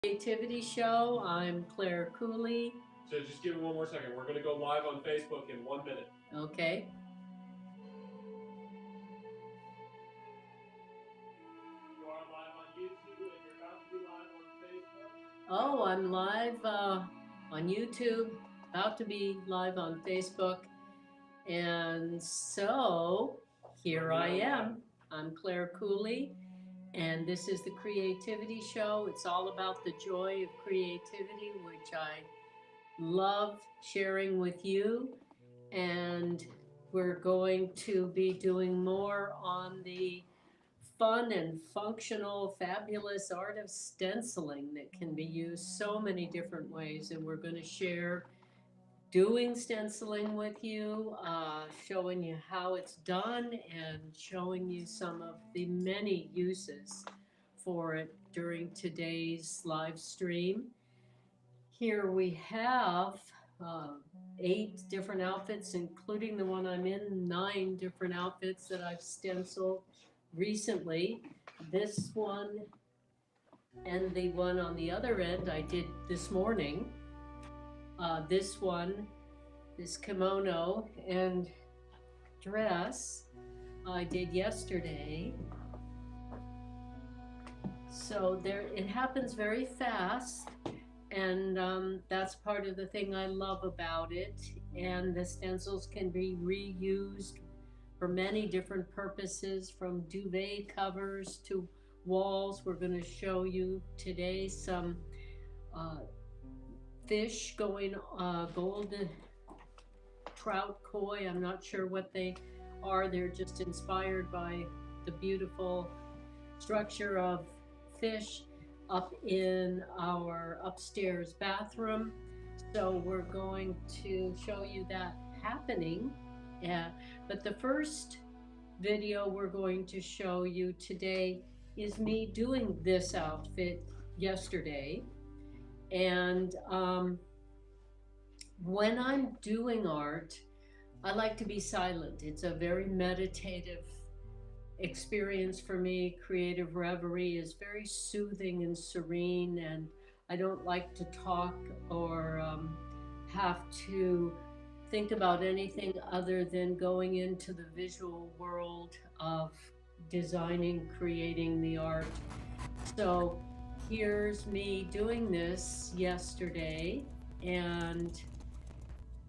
Creativity Show. I'm Claire Cooley. So just give me one more second. We're going to go live on Facebook in 1 minute. Okay. You are live on YouTube and you're about to be live on Facebook. Oh, I'm live on YouTube, about to be live on Facebook. And so here I am. I'm Claire Cooley, and this is the Creativity Show. It's all about the joy of creativity, which I love sharing with you. And we're going to be doing more on the fun and functional, fabulous art of stenciling that can be used so many different ways. And we're going to share doing stenciling with you, showing you how it's done, and showing you some of the many uses for it during today's live stream. Here we have uh, 8 different outfits, including the one I'm in, 9 different outfits that I've stenciled recently. This one and the one on the other end I did this morning. This one, this kimono and dress, I did yesterday. So there, it happens very fast, and that's part of the thing I love about it. And the stencils can be reused for many different purposes, from duvet covers to walls. We're going to show you today some fish going golden trout koi. I'm not sure what they are. They're just inspired by the beautiful structure of fish up in our upstairs bathroom. So we're going to show you that happening. Yeah, but the first video we're going to show you today is me doing this outfit yesterday. And when I'm doing art, I like to be silent. It's a very meditative experience for me. Creative reverie is very soothing and serene, and I don't like to talk or have to think about anything other than going into the visual world of designing, creating the art. So here's me doing this yesterday, and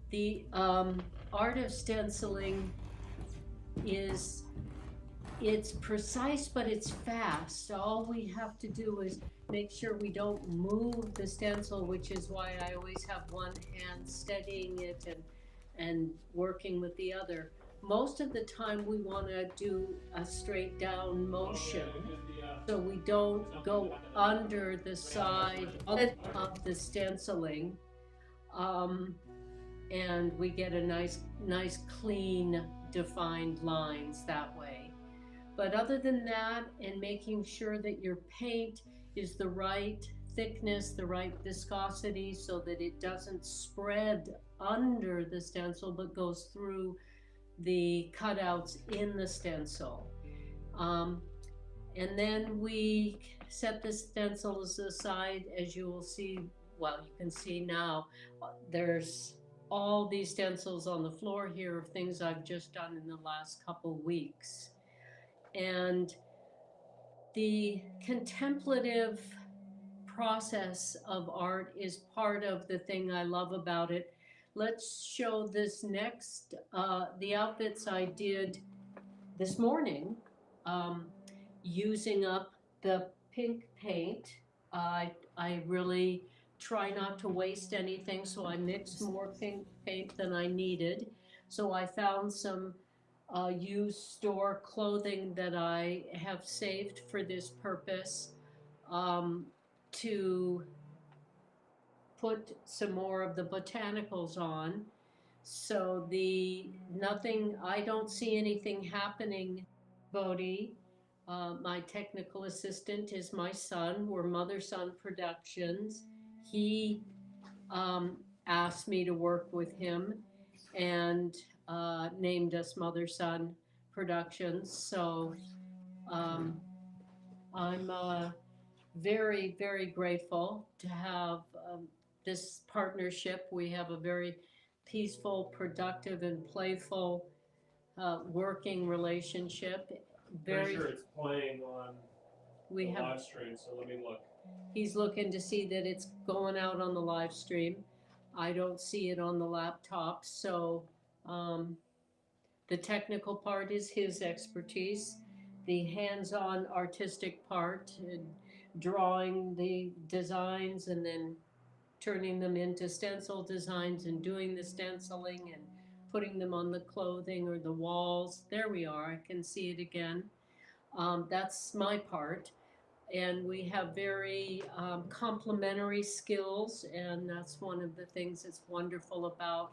the art of stenciling is, it's precise, but it's fast. All we have to do is make sure we don't move the stencil, which is why I always have one hand steadying it and working with the other. Most of the time we want to do a straight down motion, so we don't go under the side of the stenciling, and we get a nice clean defined lines that way. But other than that, and making sure that your paint is the right thickness, the right viscosity, so that it doesn't spread under the stencil but goes through the cutouts in the stencil. And then we set the stencils aside. As you will see, well, you can see now, there's all these stencils on the floor here of things I've just done in the last couple weeks. And the contemplative process of art is part of the thing I love about it. Let's show this next, the outfits I did this morning, using up the pink paint. I really try not to waste anything, so I mixed more pink paint than I needed. So I found some used store clothing that I have saved for this purpose, to put some more of the botanicals on. So I don't see anything happening, Bodhi. My technical assistant is my son. We're Mother-Son Productions. He asked me to work with him and named us Mother-Son Productions. So I'm very, very grateful to have this partnership. We have a very peaceful, productive, and playful working relationship. Pretty Very, sure it's playing on we the have, live stream, so let me look. he's looking to see that it's going out on the live stream. I don't see it on the laptop, so um, the technical part is his expertise. The hands-on artistic part, drawing the designs and then turning them into stencil designs and doing the stenciling and putting them on the clothing or the walls. There we are. I can see it again. That's my part. And we have very complementary skills, and that's one of the things that's wonderful about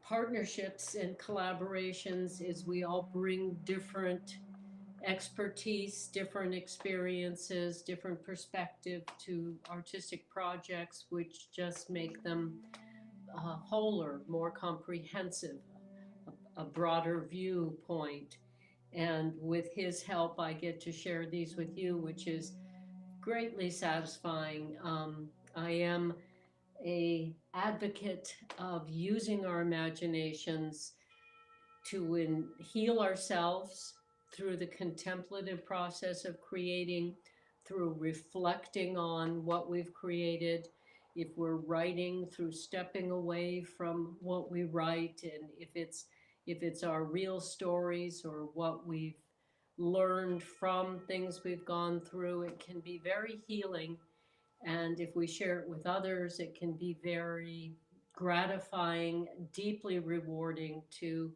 partnerships and collaborations is we all bring different expertise, different experiences, different perspective to artistic projects, which just make them wholer, more comprehensive, a broader viewpoint. And with his help, I get to share these with you, which is greatly satisfying. I am a advocate of using our imaginations to heal ourselves through the contemplative process of creating, through reflecting on what we've created. If we're writing, through stepping away from what we write, and if it's our real stories or what we've learned from things we've gone through, it can be very healing. And if we share it with others, it can be very gratifying, deeply rewarding to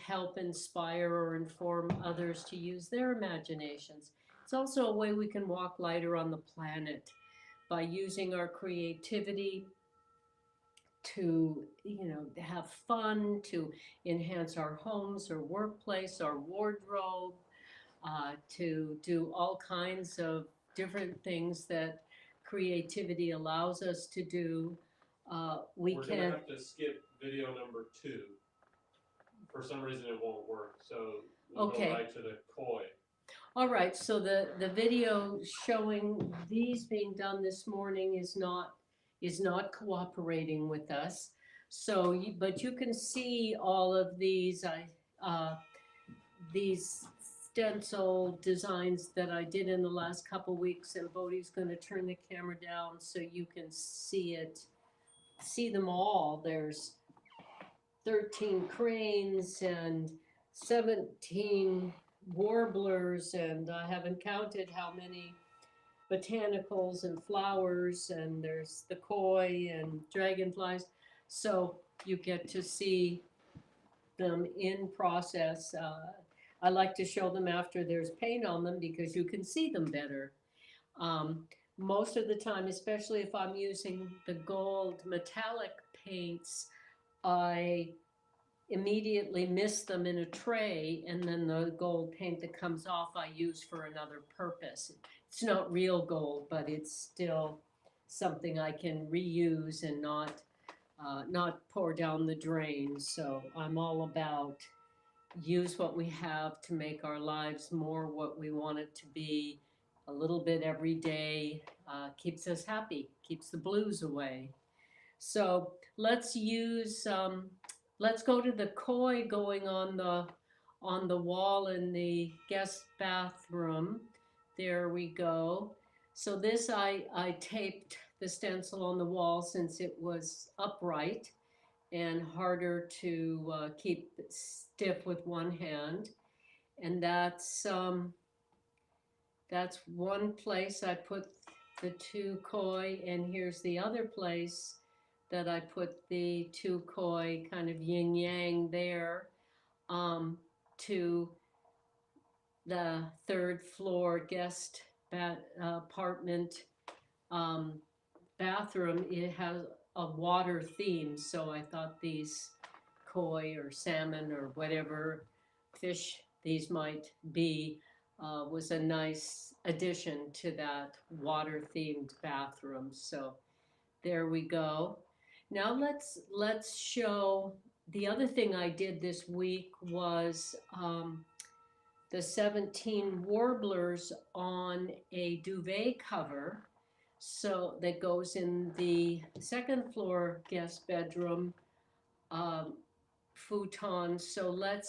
help inspire or inform others to use their imaginations. It's also a way we can walk lighter on the planet by using our creativity to, have fun, to enhance our homes or workplace, our wardrobe, to do all kinds of different things that creativity allows us to do. We We're can gonna have to skip video number 2. For some reason it won't work, so we'll Okay. go right to the koi. All right, so the video showing these being done this morning is not cooperating with us. So, but you can see all of these stencil designs that I did in the last couple weeks, and Bodhi's going to turn the camera down so you can see them all. There's 13 cranes and 17 warblers, and I haven't counted how many botanicals and flowers, and there's the koi and dragonflies. So you get to see them in process. I like to show them after there's paint on them because you can see them better. Most of the time, especially if I'm using the gold metallic paints, I immediately mist them in a tray, and then the gold paint that comes off I use for another purpose. It's not real gold, but it's still something I can reuse and not pour down the drain. So I'm all about use what we have to make our lives more what we want it to be. A little bit every day keeps us happy, keeps the blues away. So let's go to the koi going on the wall in the guest bathroom. There we go. So this I taped the stencil on the wall since it was upright and harder to keep stiff with one hand. And that's one place I put the 2 koi, and here's the other place that I put the 2 koi, kind of yin yang there, to the 3rd floor guest apartment bathroom. It has a water theme, so I thought these koi or salmon or whatever fish these might be was a nice addition to that water themed bathroom. So there we go. Now let's show the other thing I did this week was the 17 warblers on a duvet cover. So that goes in the second floor guest bedroom futon. So let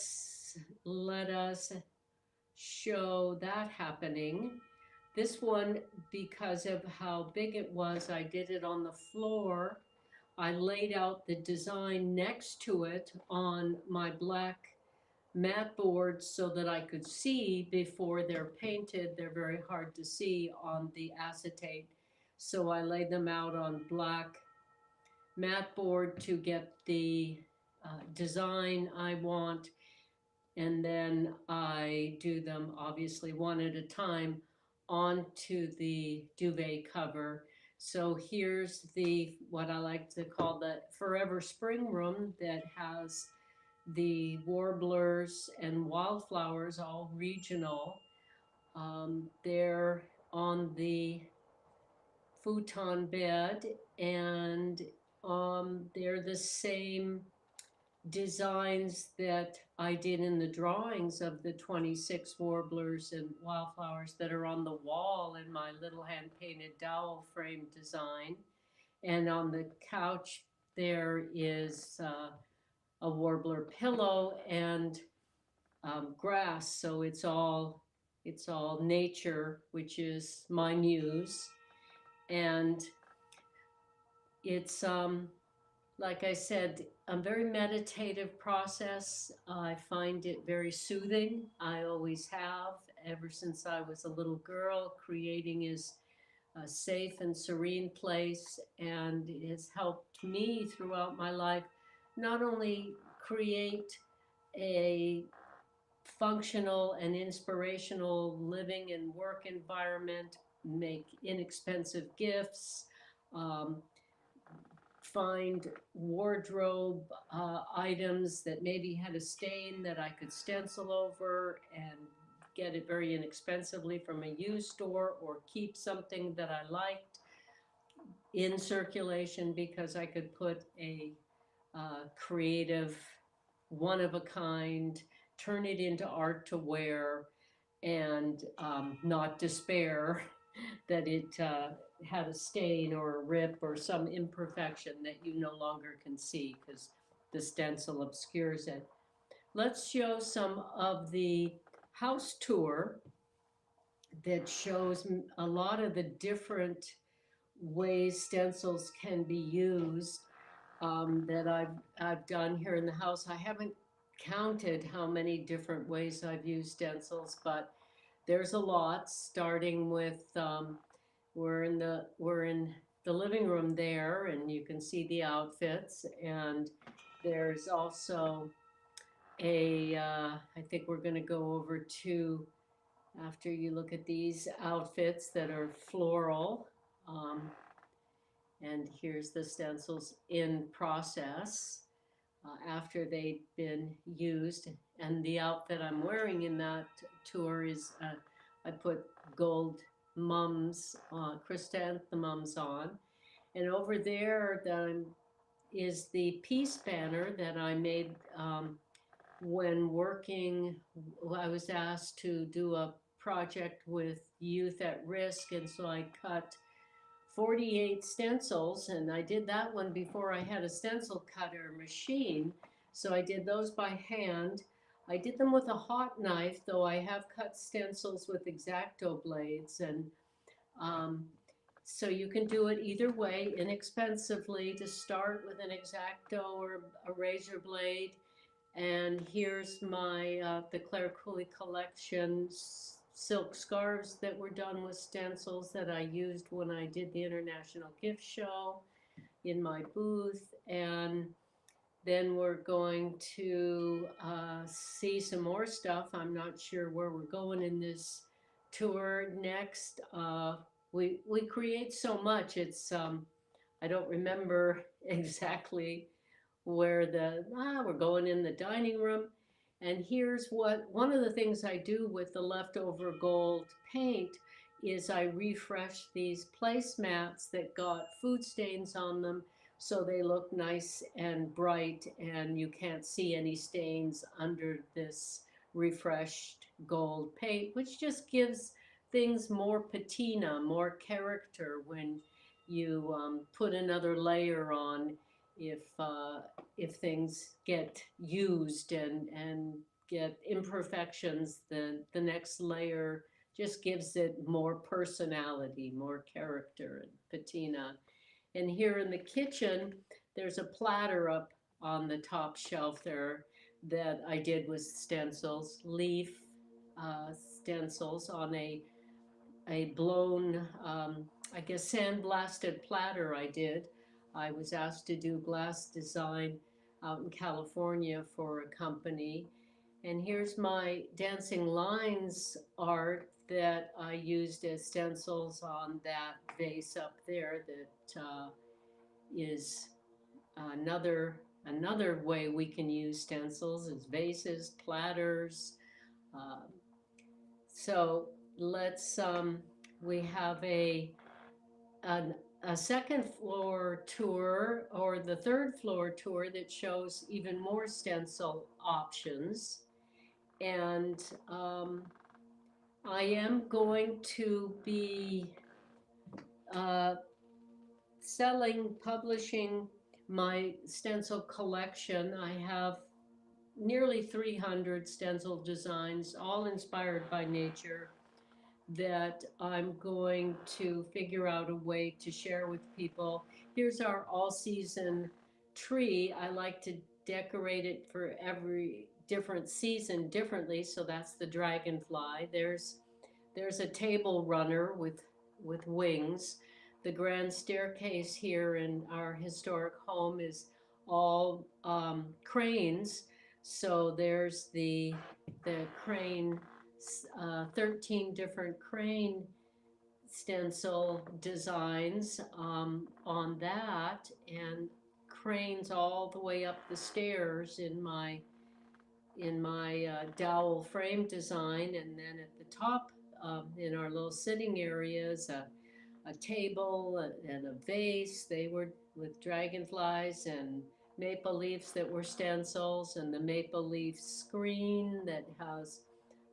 us show that happening. This one, because of how big it was, I did it on the floor. I laid out the design next to it on my black mat boards so that I could see before they're painted. They're very hard to see on the acetate. So I laid them out on black mat board to get the design I want. And then I do them obviously one at a time onto the duvet cover. So here's the, what I like to call the forever spring room that has the warblers and wildflowers, all regional. They're on the futon bed, and they're the same designs that I did in the drawings of the 26 warblers and wildflowers that are on the wall in my little hand-painted dowel frame design. And on the couch there is a warbler pillow and grass, so it's all nature, which is my muse. And it's like I said, a very meditative process. I find it very soothing. I always have, ever since I was a little girl. Creating is a safe and serene place, and it has helped me throughout my life not only create a functional and inspirational living and work environment, make inexpensive gifts, find wardrobe items that maybe had a stain that I could stencil over and get it very inexpensively from a used store, or keep something that I liked in circulation because I could put a creative, one of a kind, turn it into art to wear, and not despair that it had a stain or a rip or some imperfection that you no longer can see because the stencil obscures it. Let's show some of the house tour that shows a lot of the different ways stencils can be used that I've done here in the house. I haven't counted how many different ways I've used stencils, but there's a lot, starting with we're in the living room there, and you can see the outfits. And there's also a I think we're going to go over to, after you look at these outfits that are floral. And here's the stencils in process after they've been used. And the outfit I'm wearing in that tour is, I put gold mums, chrysanthemums on. And over there is the peace banner that I made when working. I was asked to do a project with youth at risk, and so I cut 48 stencils, and I did that one before I had a stencil cutter machine, so I did those by hand. I did them with a hot knife, though I have cut stencils with X-Acto blades, and so you can do it either way, inexpensively, to start with an X-Acto or a razor blade. And here's my the Claire Cooley collection silk scarves that were done with stencils that I used when I did the International Gift Show in my booth. And then we're going to see some more stuff. I'm not sure where we're going in this tour next. We create so much. It's I don't remember exactly where we're going in the dining room. And here's one of the things I do with the leftover gold paint is I refresh these placemats that got food stains on them, so they look nice and bright, and you can't see any stains under this refreshed gold paint, which just gives things more patina, more character when you put another layer on if uh, if things get used and get imperfections, then the next layer just gives it more personality, more character and patina. And here in the kitchen, there's a platter up on the top shelf there that I did with stencils, leaf stencils on a blown, I guess, sandblasted platter I did. I was asked to do glass design out in California for a company. And here's my dancing lines art that I used as stencils on that vase up there that is another way we can use stencils is vases, platters. Uh, so let's we have an, a second floor tour or the third floor tour that shows even more stencil options. And I am going to be uh, publishing my stencil collection. I have nearly 300 stencil designs, all inspired by nature, that I'm going to figure out a way to share with people. Here's our all-season tree. I like to decorate it for every different season differently, so that's the dragonfly. There's a table runner with wings. The grand staircase here in our historic home is all cranes. So there's the crane, 13 different crane stencil designs on that, and cranes all the way up the stairs in my dowel frame design. And then at the top in our little sitting areas, a table and a vase. They were with dragonflies and maple leaves that were stencils, and the maple leaf screen that has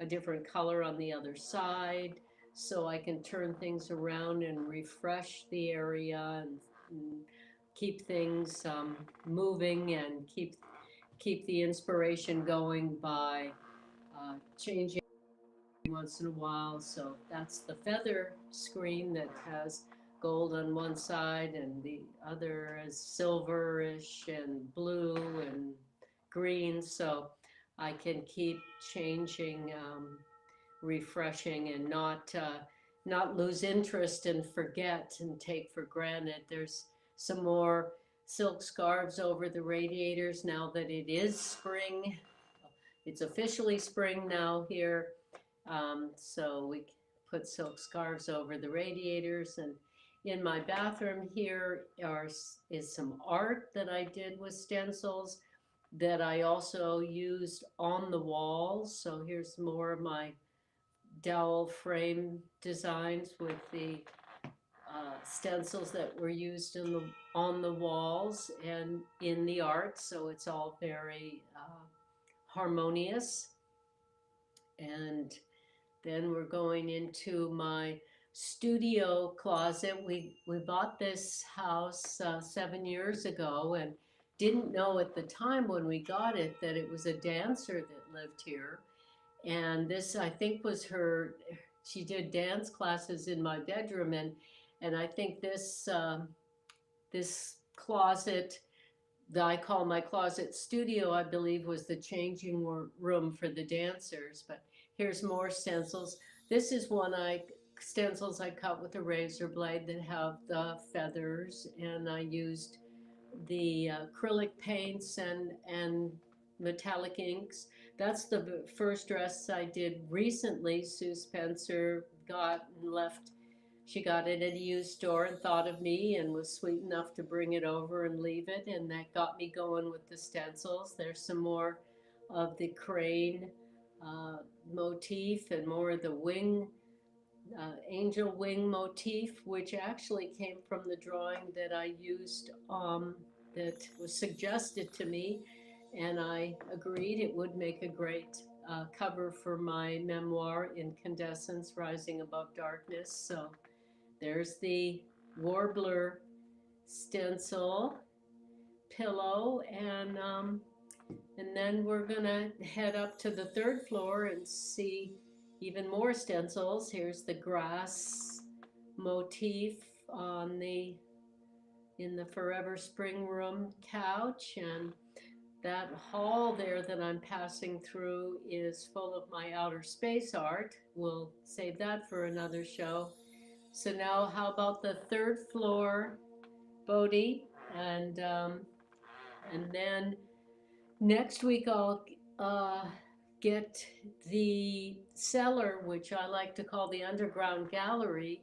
a different color on the other side, so I can turn things around and refresh the area and keep things moving and keep the inspiration going by changing once in a while. So that's the feather screen that has gold on one side and the other is silverish and blue and green. So I can keep changing, refreshing, and not lose interest and forget and take for granted. There's some more silk scarves over the radiators now that it is spring. It's officially spring now here. So we put silk scarves over the radiators. And in my bathroom here is some art that I did with stencils that I also used on the walls. So here's more of my dowel frame designs with the stencils that were used on the walls and in the art. So it's all very harmonious. And then we're going into my studio closet. We bought this house 7 years ago and didn't know at the time when we got it that it was a dancer that lived here. And this, I think, was she did dance classes in my bedroom. And I think this closet that I call my closet studio, I believe, was the changing room for the dancers. But here's more stencils. This is stencils I cut with a razor blade that have the feathers, and I used the acrylic paints and metallic inks. That's the first dress I did recently. Sue Spencer got and left. She got it at a used store and thought of me and was sweet enough to bring it over and leave it, and that got me going with the stencils. There's some more of the crane motif and more of the wing, angel wing motif, which actually came from the drawing that I used that was suggested to me, and I agreed it would make a great cover for my memoir, Incandescence, Rising Above Darkness. So there's the warbler stencil pillow, and then we're gonna head up to the third floor and see even more stencils. Here's the grass motif on in the Forever Spring Room couch, and that hall there that I'm passing through is full of my outer space art. We'll save that for another show. So now how about the third floor, Bodhi? And then next week I'll get the cellar, which I like to call the underground gallery,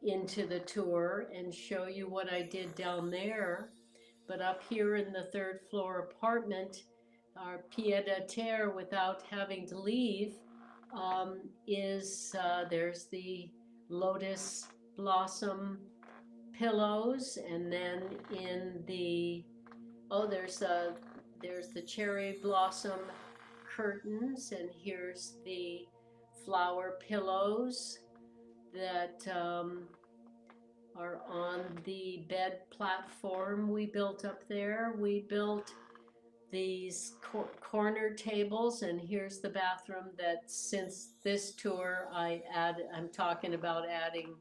into the tour and show you what I did down there. But up here in the third floor apartment, our pied a terre, without having to leave, is there's the lotus blossom pillows, and then in the there's the cherry blossom curtains, and here's the flower pillows that are on the bed platform we built up there. We built these corner tables, and here's the bathroom that since this tour I'm talking about adding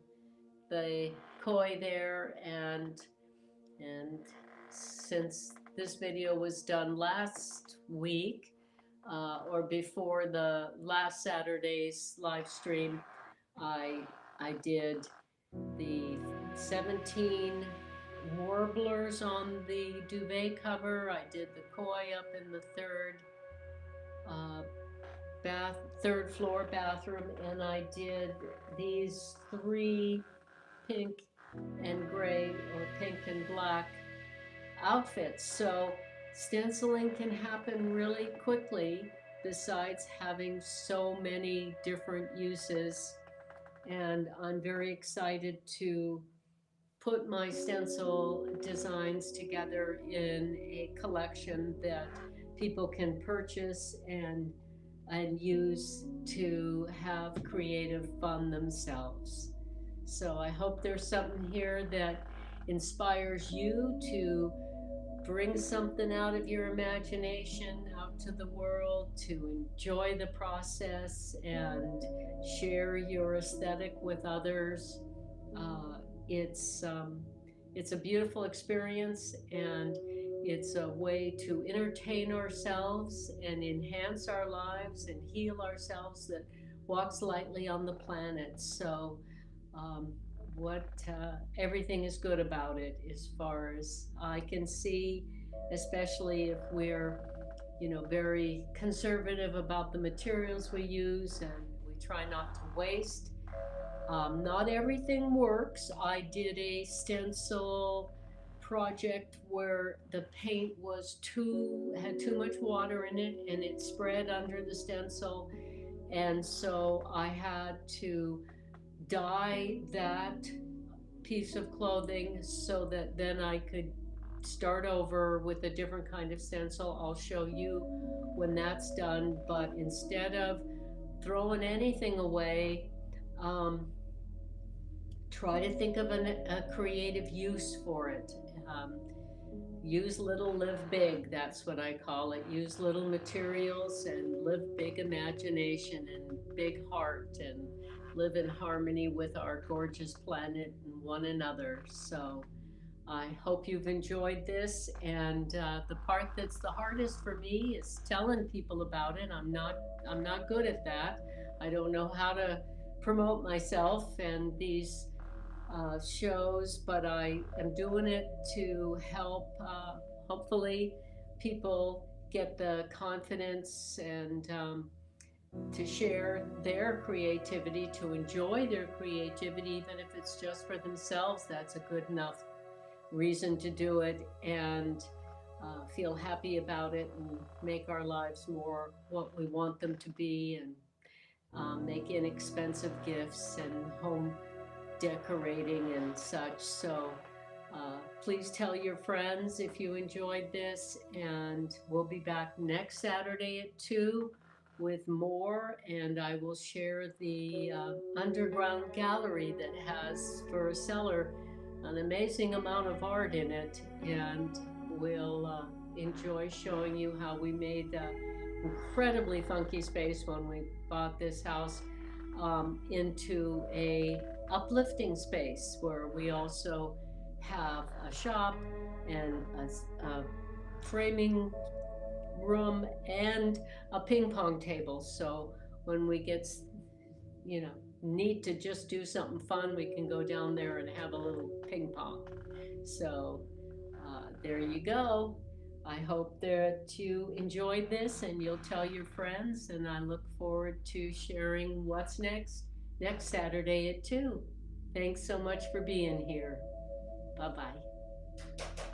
the koi there, and since this video was done last week or before the last Saturday's live stream, I did the 17 warblers on the duvet cover. I did the koi up in the third floor bathroom, and I did these 3 pink and gray or pink and black outfits. So stenciling can happen really quickly, besides having so many different uses. And I'm very excited to put my stencil designs together in a collection that people can purchase and use to have creative fun themselves. So I hope there's something here that inspires you to bring something out of your imagination out to the world, to enjoy the process and share your aesthetic with others. It's a beautiful experience, and it's a way to entertain ourselves and enhance our lives and heal ourselves that walks lightly on the planet. So everything is good about it as far as I can see, especially if we're very conservative about the materials we use, and we try not to waste. Not everything works. I did a stencil project where the paint had too much water in it, and it spread under the stencil, and so I had to dye that piece of clothing so that then I could start over with a different kind of stencil. I'll show you when that's done, but instead of throwing anything away, try to think of a creative use for it. Use little, live big, that's what I call it. Use little materials and live big imagination and big heart, and live in harmony with our gorgeous planet and one another. So I hope you've enjoyed this, and the part that's the hardest for me is telling people about it. I'm not good at that. I don't know how to promote myself and these shows, but I am doing it to help hopefully people get the confidence and to share their creativity, to enjoy their creativity, even if it's just for themselves. That's a good enough reason to do it, and feel happy about it and make our lives more what we want them to be, and make inexpensive gifts and home decorating and such. So please tell your friends if you enjoyed this, and we'll be back next Saturday at 2 with more, and I will share the underground gallery that has, for a cellar, an amazing amount of art in it, and we'll enjoy showing you how we made an incredibly funky space when we bought this house into a uplifting space where we also have a shop and a framing room and a ping pong table. So when we get, need to just do something fun, we can go down there and have a little ping pong. So there you go. I hope that you enjoyed this and you'll tell your friends, and I look forward to sharing what's next Saturday at 2. Thanks so much for being here. Bye-bye.